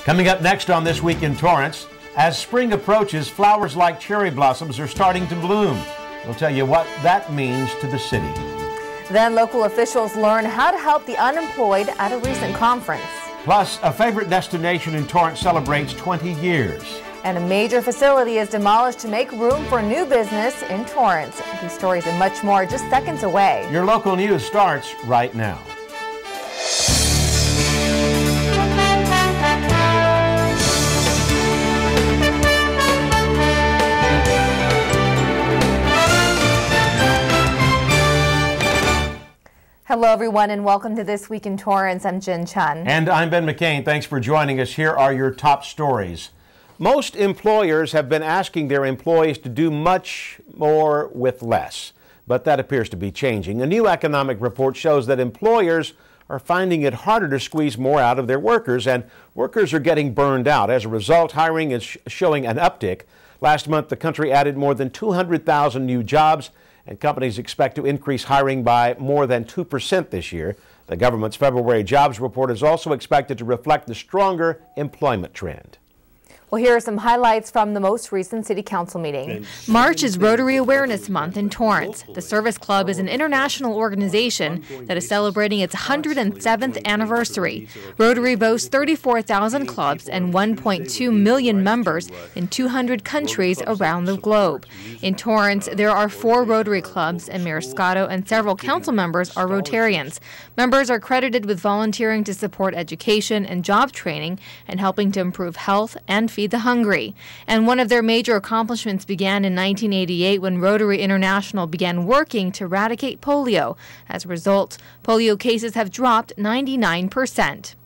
Coming up next on This Week in Torrance, as spring approaches, flowers like cherry blossoms are starting to bloom. We'll tell you what that means to the city. Then local officials learn how to help the unemployed at a recent conference. Plus, a favorite destination in Torrance celebrates 20 years. And a major facility is demolished to make room for new business in Torrance. These stories and much more just seconds away. Your local news starts right now. Hello everyone and welcome to This Week in Torrance. I'm Chun. And I'm Ben McCain. Thanks for joining us. Here are your top stories. Most employers have been asking their employees to do much more with less, but that appears to be changing. A new economic report shows that employers are finding it harder to squeeze more out of their workers, and workers are getting burned out. As a result, hiring is showing an uptick. Last month, the country added more than 200,000 new jobs, and companies expect to increase hiring by more than 2% this year. The government's February jobs report is also expected to reflect the stronger employment trend. Well, here are some highlights from the most recent City Council meeting. March is Rotary Awareness Month in Torrance. The Service Club is an international organization that is celebrating its 107th anniversary. Rotary boasts 34,000 clubs and 1.2 million members in 200 countries around the globe. In Torrance, there are 4 Rotary clubs, and Mayor Scotto and several council members are Rotarians. Members are credited with volunteering to support education and job training and helping to improve health and feed the hungry. And one of their major accomplishments began in 1988 when Rotary International began working to eradicate polio. As a result, polio cases have dropped 99%.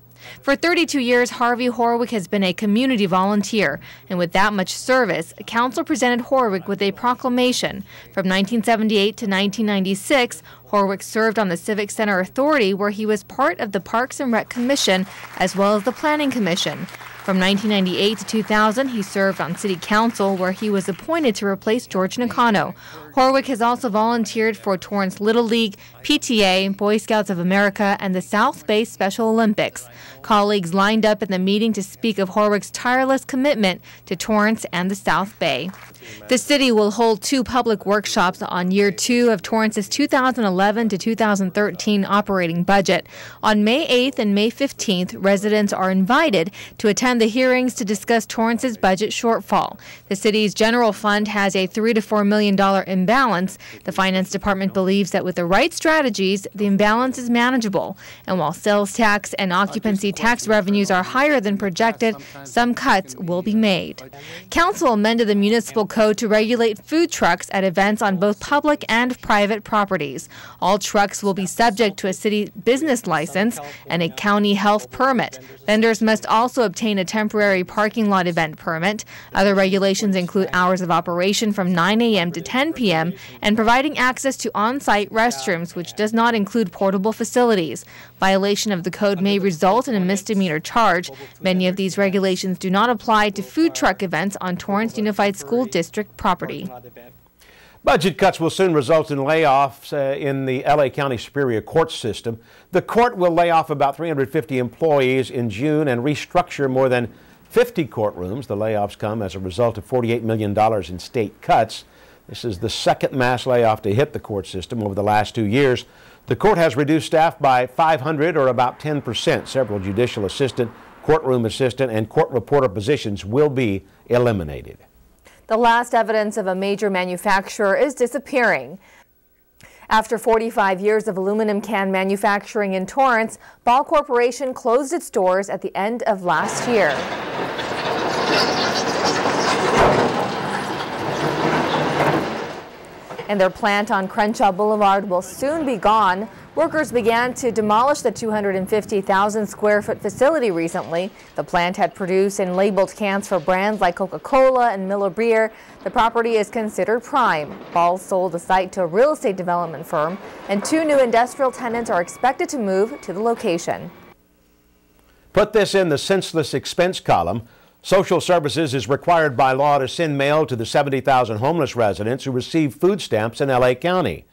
For 32 years, Harvey Horwick has been a community volunteer, and with that much service, Council presented Horwick with a proclamation. From 1978 to 1996, Horwick served on the Civic Center Authority, where he was part of the Parks and Rec Commission as well as the Planning Commission. From 1998 to 2000, he served on City Council, where he was appointed to replace George Nakano. Horwick has also volunteered for Torrance Little League, PTA, Boy Scouts of America, and the South Bay Special Olympics. Colleagues lined up at the meeting to speak of Horwick's tireless commitment to Torrance and the South Bay. The city will hold 2 public workshops on year 2 of Torrance's 2011 to 2013 operating budget. On May 8th and May 15th, residents are invited to attend the hearings to discuss Torrance's budget shortfall. The city's general fund has a $3 to $4 million imbalance. The finance department believes that with the right strategies, the imbalance is manageable. And while sales tax and occupancy tax revenues are higher than projected, some cuts will be made. Council amended the municipal code to regulate food trucks at events on both public and private properties. All trucks will be subject to a city business license and a county health permit. Vendors must also obtain a temporary parking lot event permit. Other regulations include hours of operation from 9 a.m. to 10 p.m. and providing access to on-site restrooms, which does not include portable facilities. Violation of the code may result in a misdemeanor charge. Many of these regulations do not apply to food truck events on Torrance Unified School District property. Budget cuts will soon result in layoffs in the LA County Superior Court system. The court will lay off about 350 employees in June and restructure more than 50 courtrooms. The layoffs come as a result of $48 million in state cuts. This is the second mass layoff to hit the court system over the last 2 years. The court has reduced staff by 500, or about 10%. Several judicial assistant, courtroom assistant, and court reporter positions will be eliminated. The last evidence of a major manufacturer is disappearing. After 45 years of aluminum can manufacturing in Torrance, Ball Corporation closed its doors at the end of last year. And their plant on Crenshaw Boulevard will soon be gone. Workers began to demolish the 250,000 square foot facility recently. The plant had produced and labeled cans for brands like Coca-Cola and Miller Beer. The property is considered prime. Ball sold the site to a real estate development firm, and 2 new industrial tenants are expected to move to the location. Put this in the senseless expense column. Social Services is required by law to send mail to the 70,000 homeless residents who receive food stamps in LA County.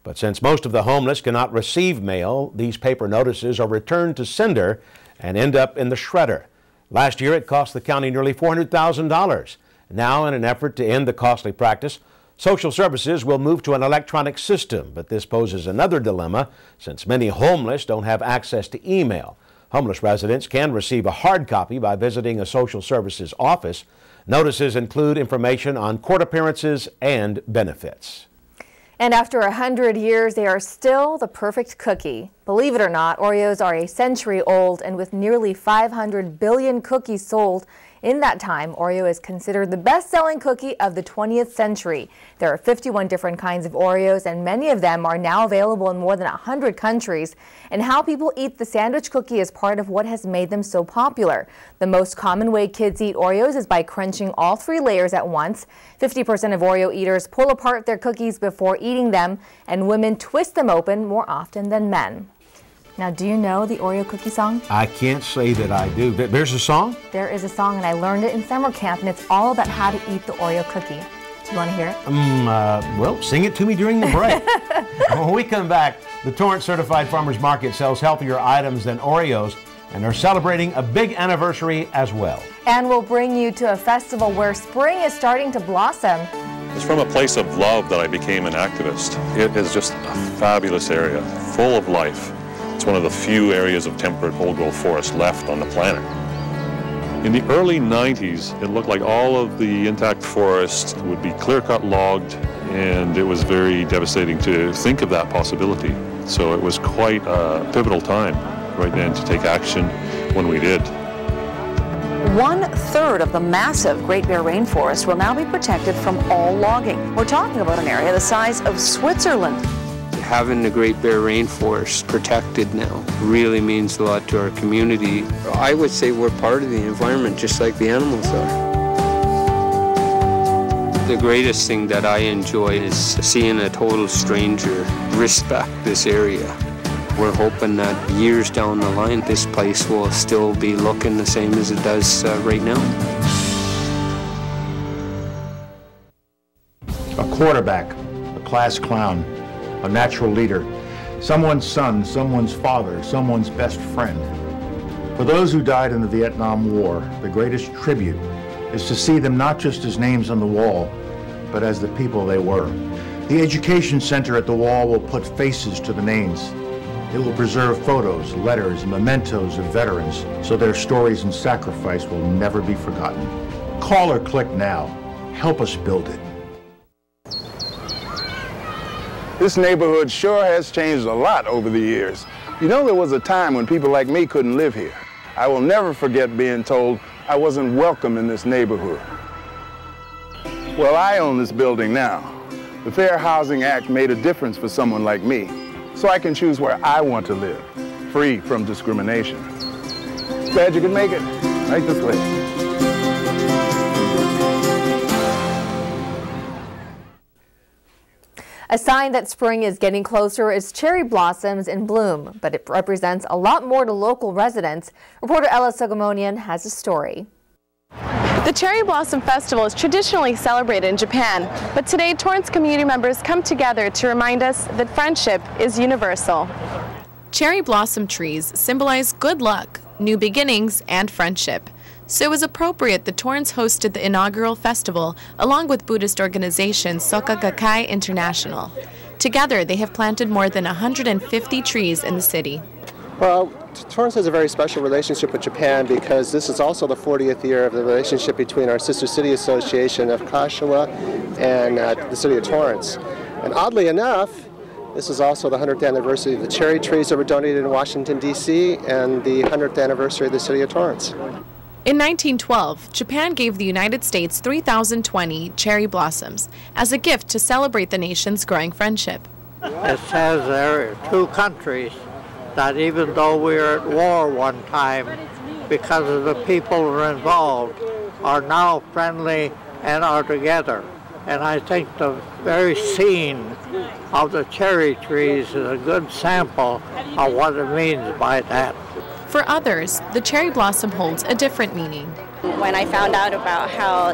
But since most of the homeless cannot receive mail, these paper notices are returned to sender and end up in the shredder. Last year, it cost the county nearly $400,000. Now, in an effort to end the costly practice, social services will move to an electronic system, but this poses another dilemma since many homeless don't have access to email. Homeless residents can receive a hard copy by visiting a social services office. Notices include information on court appearances and benefits. And after 100 years, they are still the perfect cookie. Believe it or not, Oreos are a century old, and with nearly 500 billion cookies sold in that time, Oreo is considered the best-selling cookie of the 20th century. There are 51 different kinds of Oreos, and many of them are now available in more than 100 countries. And how people eat the sandwich cookie is part of what has made them so popular. The most common way kids eat Oreos is by crunching all 3 layers at once. 50% of Oreo eaters pull apart their cookies before eating them, and women twist them open more often than men. Now, do you know the Oreo cookie song? I can't say that I do. There's a song? There is a song, and I learned it in summer camp, and it's all about how to eat the Oreo cookie. Do you want to hear it? Well, sing it to me during the break. When we come back, the Torrance Certified Farmers Market sells healthier items than Oreos, and they're celebrating a big anniversary as well. And we'll bring you to a festival where spring is starting to blossom. It's from a place of love that I became an activist. It is just a fabulous area, full of life. It's one of the few areas of temperate old-growth forest left on the planet. In the early 90s, it looked like all of the intact forest would be clear-cut logged, and it was very devastating to think of that possibility. So it was quite a pivotal time right then to take action when we did. 1/3 of the massive Great Bear rainforest will now be protected from all logging. We're talking about an area the size of Switzerland. Having the Great Bear rainforest protected now really means a lot to our community. I would say we're part of the environment just like the animals are. The greatest thing that I enjoy is seeing a total stranger respect this area. We're hoping that years down the line this place will still be looking the same as it does right now. A quarterback, a class clown, a natural leader, someone's son, someone's father, someone's best friend. For those who died in the Vietnam War, the greatest tribute is to see them not just as names on the wall, but as the people they were. The Education Center at the wall will put faces to the names. It will preserve photos, letters, and mementos of veterans so their stories and sacrifice will never be forgotten. Call or click now. Help us build it. This neighborhood sure has changed a lot over the years. You know, there was a time when people like me couldn't live here. I will never forget being told I wasn't welcome in this neighborhood. Well, I own this building now. The Fair Housing Act made a difference for someone like me, so I can choose where I want to live, free from discrimination. Glad you could make it. Right this way. A sign that spring is getting closer is cherry blossoms in bloom, but it represents a lot more to local residents. Reporter Ella Sogomonian has a story. The Cherry Blossom Festival is traditionally celebrated in Japan, but today Torrance community members come together to remind us that friendship is universal. Cherry blossom trees symbolize good luck, new beginnings, and friendship. So it was appropriate that Torrance hosted the inaugural festival along with Buddhist organization Soka Gakkai International. Together, they have planted more than 150 trees in the city. Well, Torrance has a very special relationship with Japan because this is also the 40th year of the relationship between our sister city association of Kashiwa and the City of Torrance. And oddly enough, this is also the 100th anniversary of the cherry trees that were donated in Washington, D.C., and the 100th anniversary of the City of Torrance. In 1912, Japan gave the United States 3,020 cherry blossoms as a gift to celebrate the nation's growing friendship. It says there are two countries that even though we were at war one time, because of the people who are involved, are now friendly and are together. And I think the very scene of the cherry trees is a good sample of what it means by that. For others, the cherry blossom holds a different meaning. When I found out about how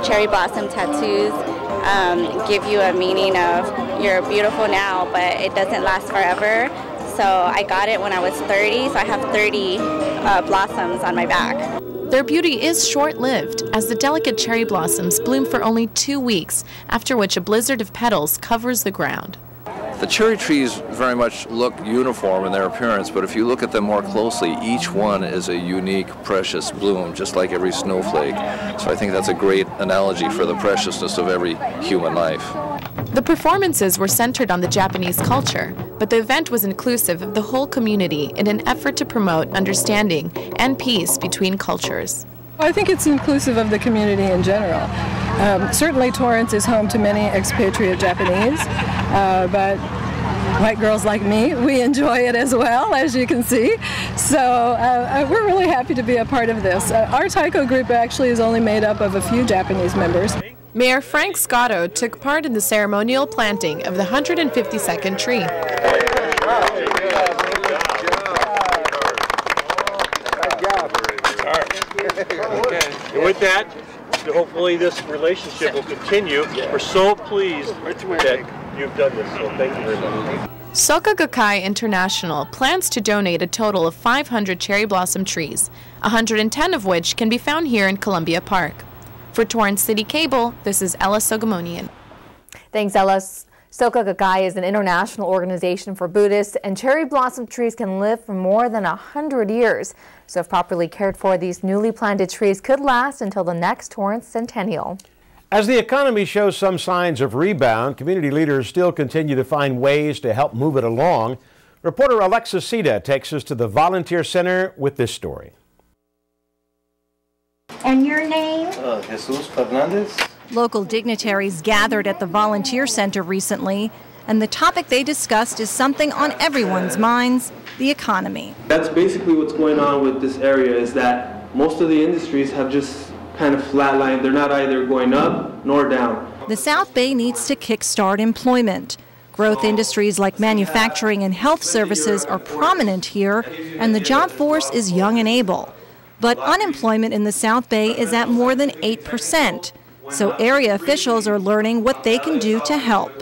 cherry blossom tattoos give you a meaning of you're beautiful now, but it doesn't last forever. So I got it when I was 30, so I have 30 blossoms on my back. Their beauty is short-lived, as the delicate cherry blossoms bloom for only 2 weeks, after which a blizzard of petals covers the ground. The cherry trees very much look uniform in their appearance, but if you look at them more closely, each one is a unique, precious bloom, just like every snowflake. So I think that's a great analogy for the preciousness of every human life. The performances were centered on the Japanese culture, but the event was inclusive of the whole community in an effort to promote understanding and peace between cultures. I think it's inclusive of the community in general. Certainly Torrance is home to many expatriate Japanese, but white girls like me, we enjoy it as well, as you can see. So we're really happy to be a part of this. Our Taiko group actually is only made up of a few Japanese members. Mayor Frank Scotto took part in the ceremonial planting of the 152nd tree. And with that, hopefully this relationship will continue. We're so pleased that you've done this, so thank you very much. Soka Gakkai International plans to donate a total of 500 cherry blossom trees, 110 of which can be found here in Columbia Park. For Torrance City Cable, this is Ella Sogomonian. Thanks, Ella. Soka Gakkai is an international organization for Buddhists, and cherry blossom trees can live for more than 100 years. So if properly cared for, these newly planted trees could last until the next Torrance centennial. As the economy shows some signs of rebound, community leaders still continue to find ways to help move it along. Reporter Alexa Sita takes us to the Volunteer Center with this story. And your name? Jesus Fernandez. Local dignitaries gathered at the Volunteer Center recently, and the topic they discussed is something on everyone's minds: the economy. That's basically what's going on with this area, is that most of the industries have just kind of flatlined. They're not either going up nor down. The South Bay needs to kickstart employment. Growth industries like manufacturing and health services are prominent here, and the job force is young and able. But unemployment in the South Bay is at more than 8%. So area officials are learning what they can do to help.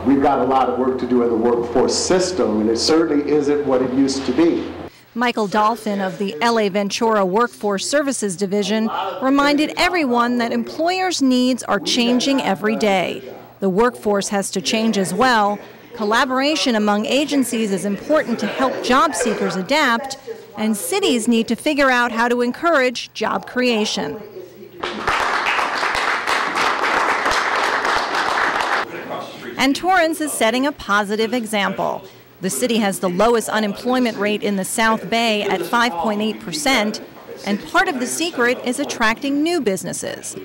We've got a lot of work to do in the workforce system, and it certainly isn't what it used to be. Michael Dolphin of the LA Ventura Workforce Services Division reminded everyone that employers' needs are changing every day. The workforce has to change as well. Collaboration among agencies is important to help job seekers adapt, and cities need to figure out how to encourage job creation. And Torrance is setting a positive example. The city has the lowest unemployment rate in the South Bay at 5.8%, and part of the secret is attracting new businesses.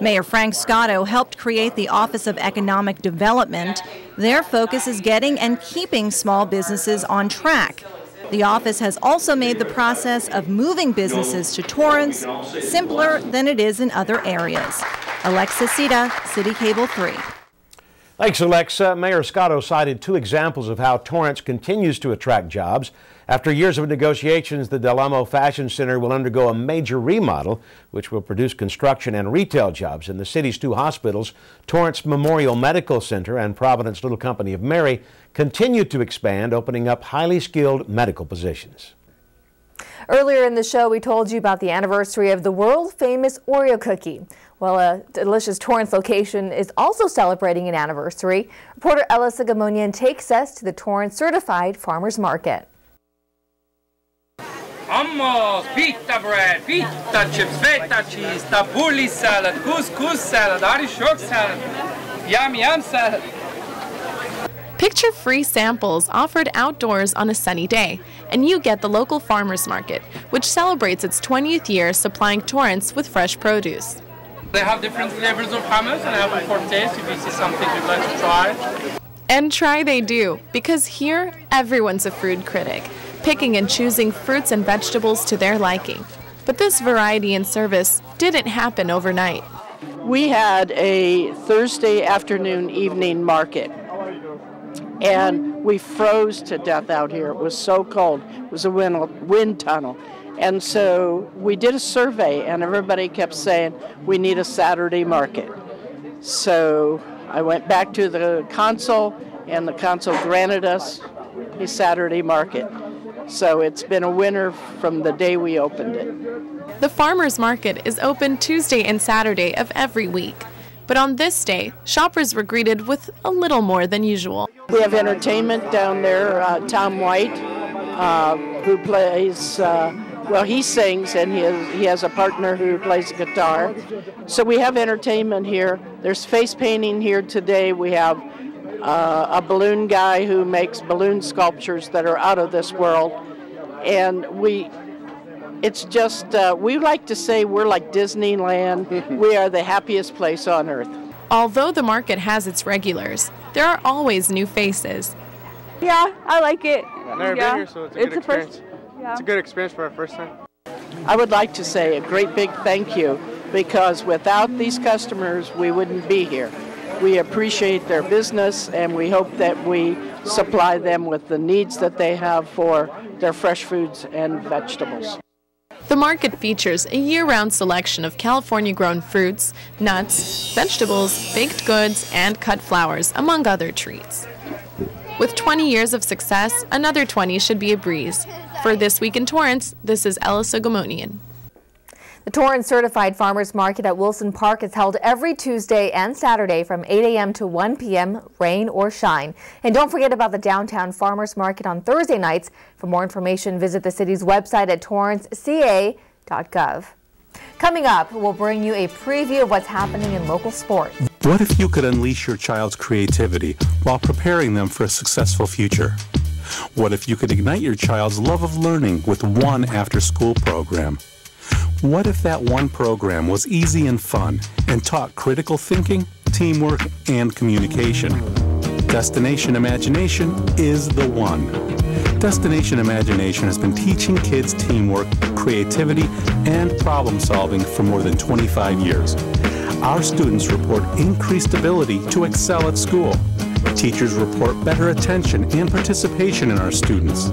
Mayor Frank Scotto helped create the Office of Economic Development. Their focus is getting and keeping small businesses on track. The office has also made the process of moving businesses to Torrance simpler than it is in other areas. Alexa Sita, CitiCABLE 3. Thanks, Alexa. Mayor Scotto cited two examples of how Torrance continues to attract jobs. After years of negotiations, the Del Amo Fashion Center will undergo a major remodel, which will produce construction and retail jobs in the city's two hospitals. Torrance Memorial Medical Center and Providence Little Company of Mary continue to expand, opening up highly skilled medical positions. Earlier in the show, we told you about the anniversary of the world-famous Oreo cookie. Well, a delicious Torrance location is also celebrating an anniversary. Reporter Ella Sogomonian takes us to the Torrance Certified Farmers Market. Hummus, pita bread, pita chips, feta cheese, tabbouleh salad, couscous salad, artichoke salad, yum yum salad. Picture free samples offered outdoors on a sunny day, and you get the local farmers market, which celebrates its 20th year supplying Torrance with fresh produce. They have different flavors of hummus, and I have them for taste if you see something you'd like to try. And try they do, because here everyone's a fruit critic, picking and choosing fruits and vegetables to their liking. But this variety and service didn't happen overnight. We had a Thursday afternoon evening market, and we froze to death out here. It was so cold. It was a wind tunnel. And so we did a survey, and everybody kept saying, we need a Saturday market. So I went back to the consul, and the consul granted us a Saturday market. So it's been a winner from the day we opened it. The farmers market is open Tuesday and Saturday of every week. But on this day, shoppers were greeted with a little more than usual. We have entertainment down there. Tom White, who plays, well, he sings, and he has a partner who plays guitar. So we have entertainment here. There's face painting here today. We have a balloon guy who makes balloon sculptures that are out of this world. And it's just, we like to say we're like Disneyland. We are the happiest place on earth. Although the market has its regulars, there are always new faces. Yeah, I like it. I've never been here, so it's a good experience. It's a good experience for our first time. I would like to say a great big thank you, because without these customers, we wouldn't be here. We appreciate their business, and we hope that we supply them with the needs that they have for their fresh foods and vegetables. The market features a year-round selection of California-grown fruits, nuts, vegetables, baked goods, and cut flowers, among other treats. With 20 years of success, another 20 should be a breeze. For This Week in Torrance, this is Elisa Gomonian. The Torrance Certified Farmers Market at Wilson Park is held every Tuesday and Saturday from 8 a.m. to 1 p.m., rain or shine. And don't forget about the Downtown Farmers Market on Thursday nights. For more information, visit the city's website at torranceca.gov. Coming up, we'll bring you a preview of what's happening in local sports. What if you could unleash your child's creativity while preparing them for a successful future? What if you could ignite your child's love of learning with one after-school program? What if that one program was easy and fun and taught critical thinking, teamwork, and communication? Destination Imagination is the one. Destination Imagination has been teaching kids teamwork, creativity, and problem solving for more than 25 years. Our students report increased ability to excel at school. Teachers report better attention and participation in our students.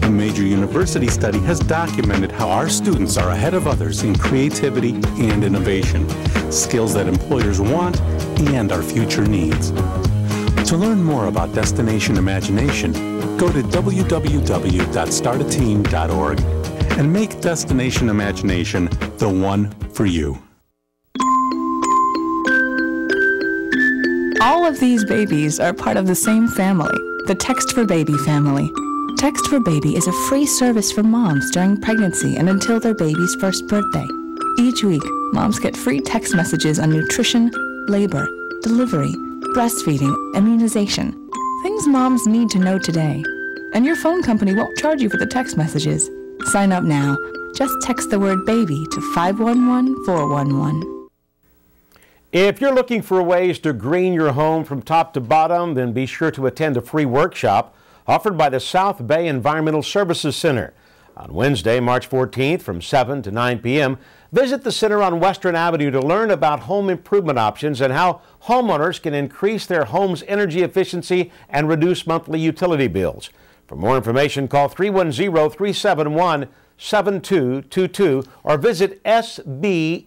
A major university study has documented how our students are ahead of others in creativity and innovation, skills that employers want and our future needs. To learn more about Destination Imagination, go to www.startateam.org and make Destination Imagination the one for you. All of these babies are part of the same family, the Text for Baby family. Text for Baby is a free service for moms during pregnancy and until their baby's first birthday. Each week, moms get free text messages on nutrition, labor, delivery, breastfeeding, immunization, things moms need to know today. And your phone company won't charge you for the text messages. Sign up now. Just text the word baby to 511-411. If you're looking for ways to green your home from top to bottom, then be sure to attend a free workshop offered by the South Bay Environmental Services Center. On Wednesday, March 14th from 7 to 9 p.m., visit the center on Western Avenue to learn about home improvement options and how homeowners can increase their home's energy efficiency and reduce monthly utility bills. For more information, call 310-371-7222 or visit sbesc.com.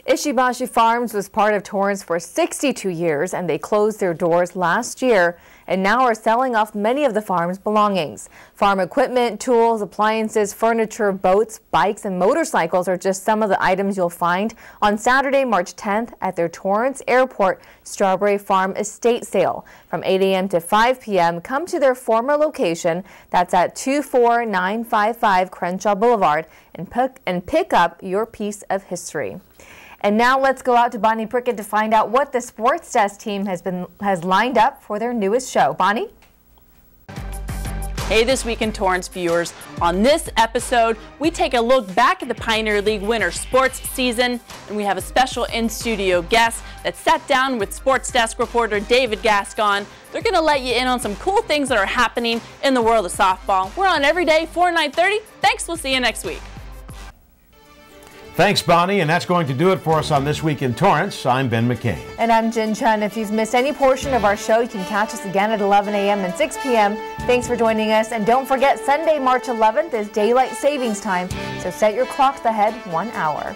Ishibashi Farms was part of Torrance for 62 years, and they closed their doors last year and now are selling off many of the farm's belongings. Farm equipment, tools, appliances, furniture, boats, bikes, and motorcycles are just some of the items you'll find on Saturday, March 10th at their Torrance Airport Strawberry Farm Estate Sale. From 8 a.m. to 5 p.m., come to their former location, that's at 24955 Crenshaw Boulevard, and pick up your piece of history. And now let's go out to Bonnie Prickett to find out what the Sports Desk team has lined up for their newest show. Bonnie? Hey, This Week in Torrance viewers. On this episode, we take a look back at the Pioneer League winter sports season, and we have a special in-studio guest that sat down with Sports Desk reporter David Gascon. They're going to let you in on some cool things that are happening in the world of softball. We're on every day, 4 to 9:30. Thanks, we'll see you next week. Thanks, Bonnie, and that's going to do it for us on This Week in Torrance. I'm Ben McCain. And I'm Chun. If you've missed any portion of our show, you can catch us again at 11 a.m. and 6 p.m. Thanks for joining us. And don't forget, Sunday, March 11th is Daylight Savings Time, so set your clocks ahead 1 hour.